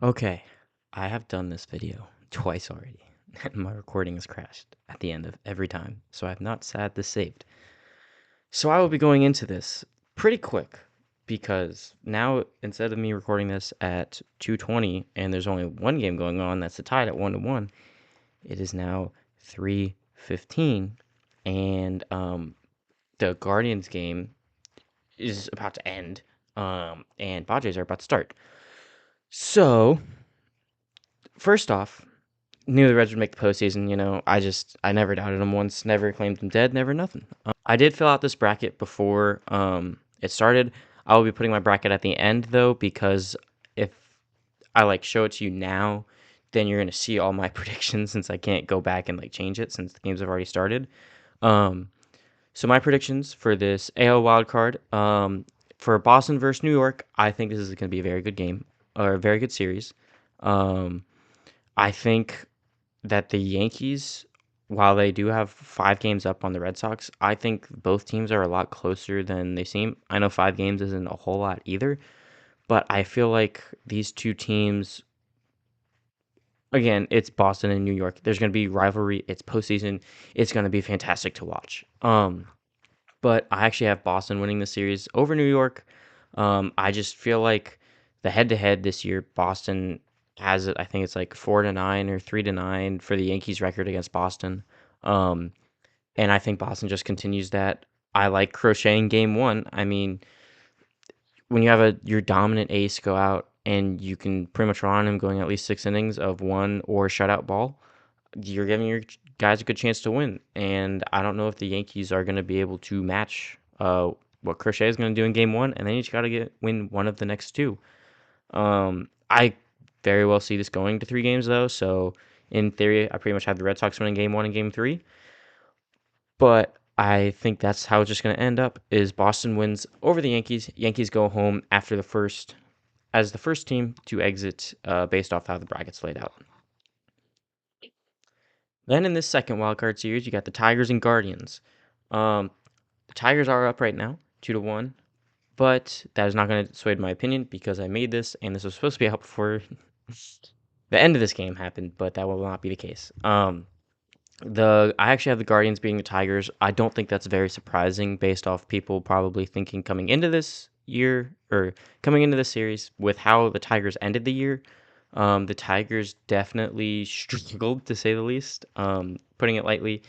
Okay, I have done this video twice already. My recording has crashed at the end of every time, so I have not had this saved. So I will be going into this pretty quick because now instead of me recording this at 2:20 and there's only one game going on that's tied at 1-1, it is now 3:15 and the Guardians game is about to end and Padres are about to start. So, first off, knew the Reds would make the postseason. I never doubted them once, never claimed them dead, never nothing. I did fill out this bracket before it started. I will be putting my bracket at the end though, because if I show it to you now, then you're gonna see all my predictions since I can't go back and change it since the games have already started. Um, so my predictions for this AL wild card, for Boston versus New York, I think this is gonna be a very good game or a very good series. Um, I think that the Yankees, while they do have 5 games up on the Red Sox, I think both teams are a lot closer than they seem. I know 5 games isn't a whole lot either, but I feel like these two teams, again, it's Boston and New York. There's going to be rivalry. It's postseason. It's going to be fantastic to watch. But I actually have Boston winning the series over New York. I just feel like the head-to-head this year, Boston has it. I think it's 4-9 or 3-9 for the Yankees record against Boston. Um, and I think Boston just continues that. I like Crochet in game one. I mean, when you have your dominant ace go out and you can pretty much rely on him going at least 6 innings of one or shutout ball, you're giving your guys a good chance to win. And I don't know if the Yankees are going to be able to match what Crochet is going to do in game one, and then you just got to win one of the next two. I very well see this going to 3 games though. So in theory, I pretty much have the Red Sox winning game one and game three. But I think that's how it's just going to end up. Is Boston wins over the Yankees. Yankees go home after as the first team to exit, based off how the brackets laid out. Then in this second wildcard series, you got the Tigers and Guardians. The Tigers are up right now, 2-1, but that is not going to sway my opinion because I made this, and this was supposed to be out before the end of this game happened, but that will not be the case. I actually have the Guardians beating the Tigers. I don't think that's very surprising based off people probably thinking coming into this year or coming into this series with how the Tigers ended the year. The Tigers definitely struggled to say the least. Putting it lightly,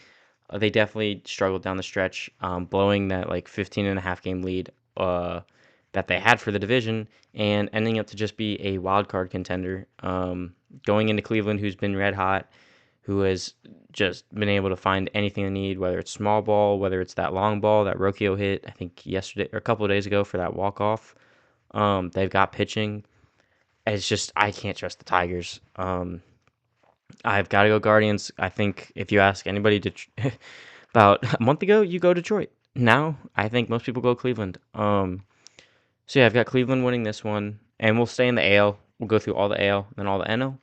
they definitely struggled down the stretch, blowing that 15 and a half game lead that they had for the division and ending up to just be a wild card contender. Going into Cleveland, who's been red hot, who has just been able to find anything they need, whether it's small ball, whether it's that long ball that Rocchio hit, I think yesterday or a couple of days ago for that walk-off. They've got pitching. It's just, I can't trust the Tigers. I've got to go Guardians. I think if you ask anybody about a month ago, you go Detroit. Now, I think most people go Cleveland. So yeah, I've got Cleveland winning this one, and we'll stay in the AL. We'll go through all the AL, then all the NL.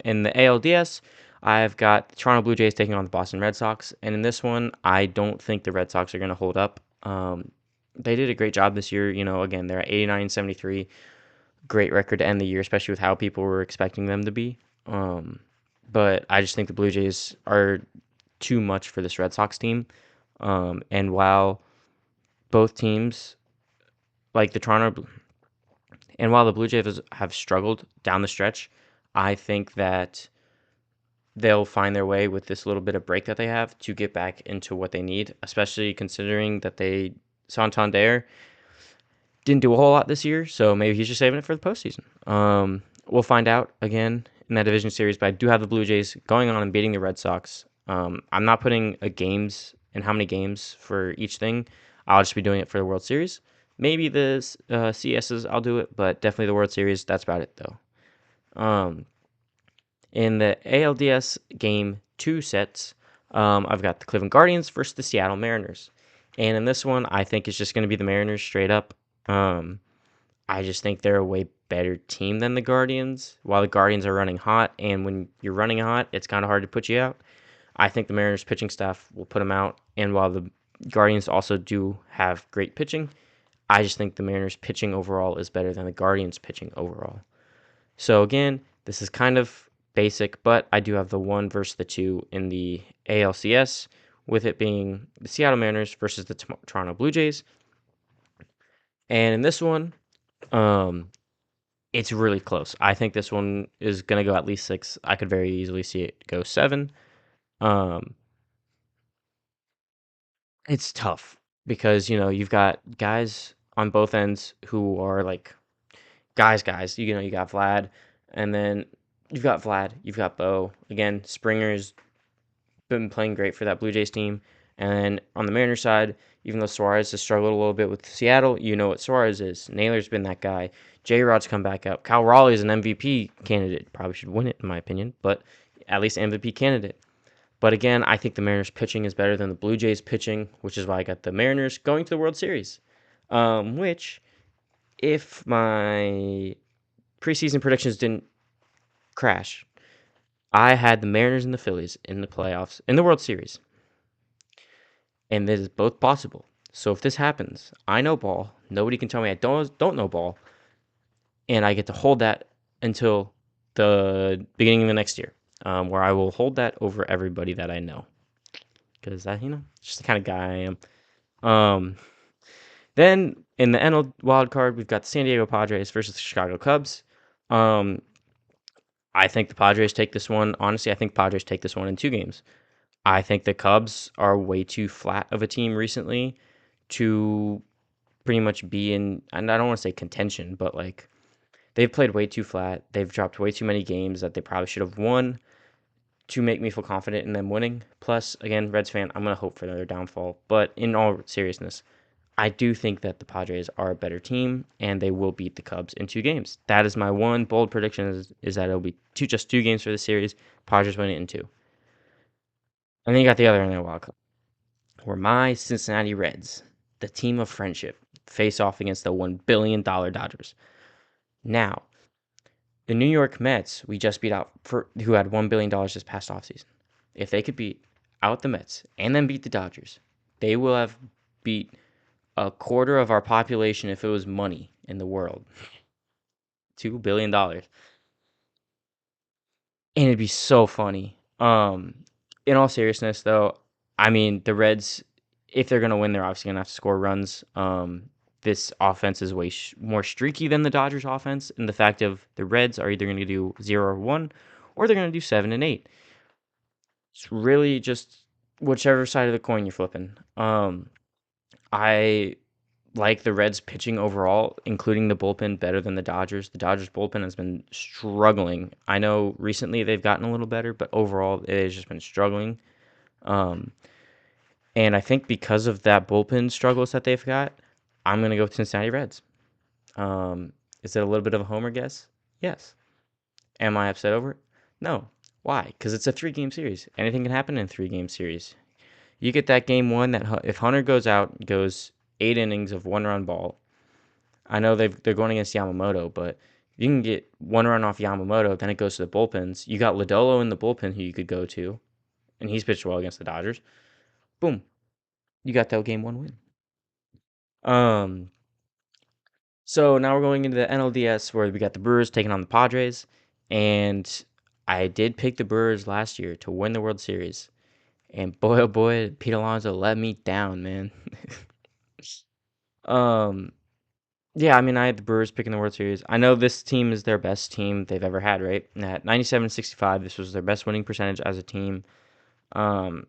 In the ALDS, I've got the Toronto Blue Jays taking on the Boston Red Sox, and in this one, I don't think the Red Sox are going to hold up. They did a great job this year. Again, they're at 89-73, great record to end the year, especially with how people were expecting them to be. But I just think the Blue Jays are too much for this Red Sox team. And while both teams, like the Toronto, and while the Blue Jays have struggled down the stretch, I think that they'll find their way with this little bit of break that they have to get back into what they need, especially considering that Santander didn't do a whole lot this year, so maybe he's just saving it for the postseason. We'll find out again in that division series, but I do have the Blue Jays going on and beating the Red Sox. I'm not putting games and how many games for each thing. I'll just be doing it for the World Series. Maybe the CSs I'll do it, but definitely the World Series. That's about it though. In the ALDS game 2 sets, I've got the Cleveland Guardians versus the Seattle Mariners. And in this one, I think it's just going to be the Mariners straight up. I just think they're a way better team than the Guardians, while the Guardians are running hot. And when you're running hot, it's kind of hard to put you out. I think the Mariners pitching staff will put them out. And while the Guardians also do have great pitching, I just think the Mariners pitching overall is better than the Guardians pitching overall. So again, this is kind of basic, but I do have the 1 versus the 2 in the ALCS, with it being the Seattle Mariners versus the Toronto Blue Jays. And in this one, um, it's really close. I think this one is going to go at least 6. I could very easily see it go 7. Um, it's tough because, you've got guys on both ends who are like guys. You got Vlad, and then you've got Bo. Again, Springer's been playing great for that Blue Jays team. And then on the Mariners side, even though Suarez has struggled a little bit with Seattle, you know what Suarez is. Naylor's been that guy. J Rod's come back up. Cal Raleigh is an MVP candidate. Probably should win it, in my opinion, but at least MVP candidate. But again, I think the Mariners pitching is better than the Blue Jays pitching, which is why I got the Mariners going to the World Series. Which, if my preseason predictions didn't crash, I had the Mariners and the Phillies in the playoffs, in the World Series. And this is both possible. So if this happens, I know ball. Nobody can tell me I don't know ball, and I get to hold that until the beginning of the next year, where I will hold that over everybody that I know, because it's just the kind of guy I am. Um, then in the NL wild card, we've got the San Diego Padres versus the Chicago Cubs. Um, I think the Padres take this one. Honestly, I think Padres take this one in 2 games. I think the Cubs are way too flat of a team recently to pretty much be in, and I don't want to say contention, but like they've played way too flat. They've dropped way too many games that they probably should have won to make me feel confident in them winning. Plus, again, Reds fan, I'm going to hope for their downfall. But in all seriousness, I do think that the Padres are a better team and they will beat the Cubs in 2 games. That is my one bold prediction is that it'll be just 2 games for the series. Padres win it in 2. And then you got the other end of the wild card, where my Cincinnati Reds, the team of friendship, face off against the $1 billion Dodgers. Now, the New York Mets, we just beat out who had $1 billion this past offseason. If they could beat out the Mets and then beat the Dodgers, they will have beat a quarter of our population if it was money in the world. $2 billion. And it'd be so funny. In all seriousness, though, I mean the Reds, if they're gonna win, they're obviously gonna have to score runs. This offense is way more streaky than the Dodgers' offense, and the fact of the Reds are either gonna do 0 or 1, or they're gonna do 7 and 8. It's really just whichever side of the coin you're flipping. I like the Reds pitching overall, including the bullpen, better than the Dodgers. The Dodgers bullpen has been struggling. I know recently they've gotten a little better, but overall it has just been struggling. Um, and I think because of that bullpen struggles that they've got, I'm going to go with Cincinnati Reds. Is it a little bit of a homer guess? Yes. Am I upset over it? No. Why? Because it's a 3-game series. Anything can happen in a 3-game series. You get that game 1 that if Hunter goes out, goes 8 innings of 1-run ball. I know they're going against Yamamoto, but you can get 1 run off Yamamoto, then it goes to the bullpens. You got Lodolo in the bullpen who you could go to, and he's pitched well against the Dodgers. Boom, you got that game 1 win. Um, so now we're going into the NLDS where we got the Brewers taking on the Padres, and I did pick the Brewers last year to win the World Series, and boy oh boy, Pete Alonso let me down, man. um, Yeah, I mean, I had the Brewers picking the World Series. I know this team is their best team they've ever had, right? At 97-65, this was their best winning percentage as a team. Um,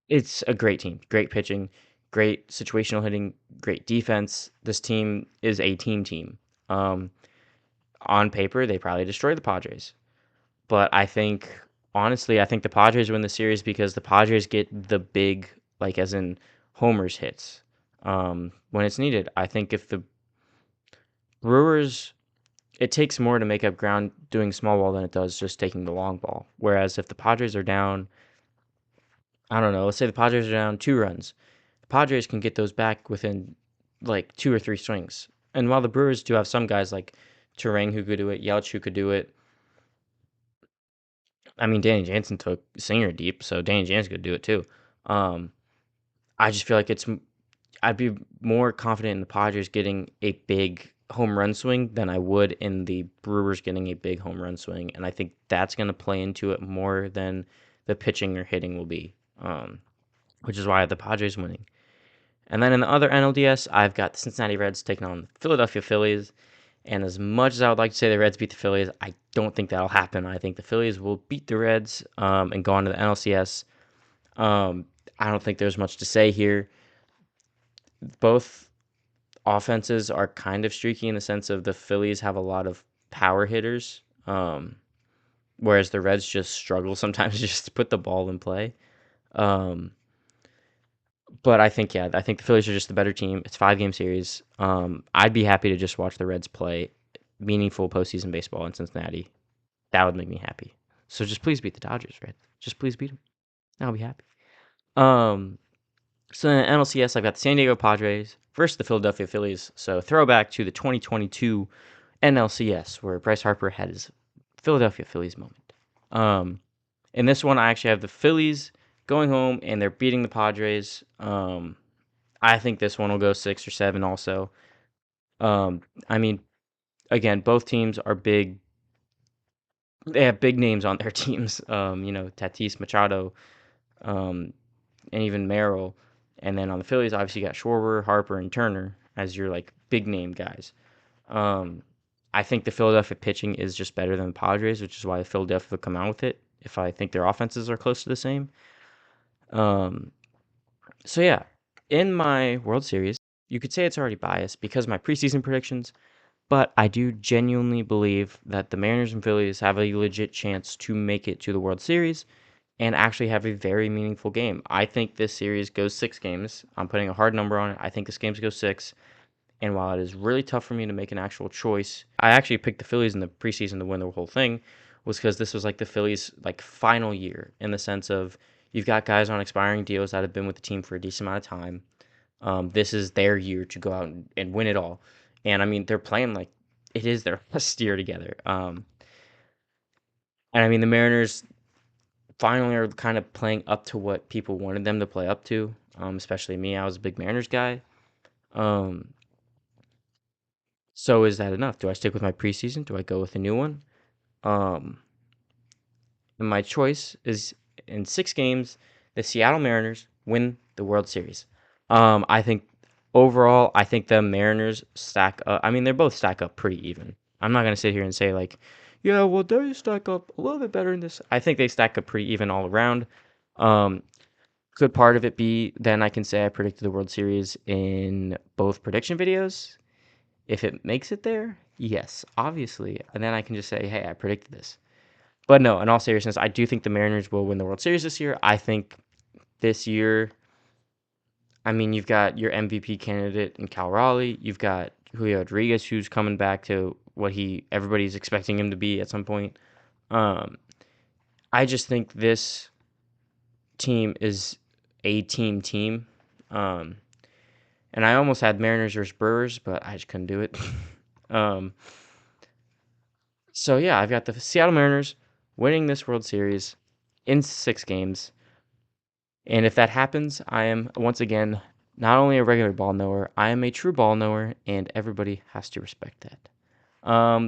it's a great team, great pitching, great situational hitting, great defense. This team is a team. Um, on paper, they probably destroy the Padres, but honestly, I think the Padres win the series because the Padres get the big, like as in homers hits, when it's needed. I think if the Brewers it takes more to make up ground doing small ball than it does just taking the long ball. Whereas if the Padres are down, I don't know, let's say the Padres are down 2 runs, the Padres can get those back within like 2 or 3 swings. And while the Brewers do have some guys like Turang who could do it, Yelich who could do it, I mean, Danny Jansen took Singer deep, so Danny Jansen could do it too. Um, I just feel like I'd be more confident in the Padres getting a big home run swing than I would in the Brewers getting a big home run swing, and I think that's going to play into it more than the pitching or hitting will be, which is why I have the Padres winning. And then in the other NLDS, I've got the Cincinnati Reds taking on the Philadelphia Phillies. And as much as I would like to say the Reds beat the Phillies, I don't think that'll happen. I think the Phillies will beat the Reds and go on to the NLCS. I don't think there's much to say here. Both offenses are kind of streaky in the sense of the Phillies have a lot of power hitters, whereas the Reds just struggle sometimes just to put the ball in play. But I think, yeah, I think the Phillies are just the better team. It's 5-game series. I'd be happy to just watch the Reds play meaningful postseason baseball in Cincinnati. That would make me happy. So just please beat the Dodgers, Reds. Just please beat them. I'll be happy. Um, so in NLCS, I've got the San Diego Padres versus the Philadelphia Phillies. So throwback to the 2022 NLCS where Bryce Harper had his Philadelphia Phillies moment. In this one, I actually have the Phillies going home and they're beating the Padres. I think this one will go 6 or 7 also. I mean, again, both teams are big. They have big names on their teams. Tatis, Machado, and even Merrill. And then on the Phillies, obviously you got Schwarber, Harper, and Turner as your like big name guys. I think the Philadelphia pitching is just better than the Padres, which is why the Philadelphia will come out with it. If I think their offenses are close to the same. Um, so yeah, in my World Series, you could say it's already biased because of my preseason predictions, but I do genuinely believe that the Mariners and Phillies have a legit chance to make it to the World Series and actually have a very meaningful game. I think this series goes 6 games. I'm putting a hard number on it. I think this game goes 6. And while it is really tough for me to make an actual choice, I actually picked the Phillies in the preseason to win the whole thing, was because this was like the Phillies' like final year in the sense of you've got guys on expiring deals that have been with the team for a decent amount of time. This is their year to go out and win it all. And I mean, they're playing like it is their best year together. And I mean, the Mariners finally are kind of playing up to what people wanted them to play up to, especially me. I was a big Mariners guy. Um, so is that enough? Do I stick with my preseason? Do I go with a new one? Um, and my choice is in 6 games, the Seattle Mariners win the World Series. I think overall, I think the Mariners stack up. I mean, they're both stack up pretty even. I'm not gonna sit here and say like, yeah, well, they stack up a little bit better in this. I think they stack up pretty even all around. Um, could part of it be then I can say I predicted the World Series in both prediction videos? If it makes it there, yes, obviously. And then I can just say, hey, I predicted this. But no, in all seriousness, I do think the Mariners will win the World Series this year. I think this year, I mean, you've got your MVP candidate in Cal Raleigh. You've got Julio Rodriguez, who's coming back to what everybody's expecting him to be at some point. Um, I just think this team is a team. Um, and I almost had Mariners versus Brewers, but I just couldn't do it. um, so yeah, I've got the Seattle Mariners winning this World Series in 6 games. And if that happens, I am once again not only a regular ball knower, I am a true ball knower, and everybody has to respect that.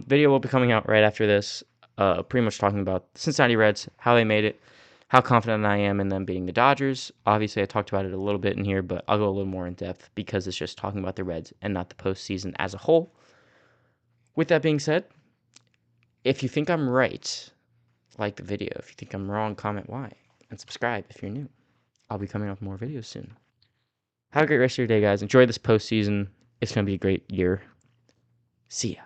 Video will be coming out right after this, pretty much talking about the Cincinnati Reds, how they made it, how confident I am in them beating the Dodgers. Obviously, I talked about it a little bit in here, but I'll go a little more in depth because it's just talking about the Reds and not the postseason as a whole. With that being said, if you think I'm right, like the video. If you think I'm wrong, comment why. And subscribe if you're new. I'll be coming up with more videos soon. Have a great rest of your day, guys. Enjoy this postseason. It's going to be a great year. See ya.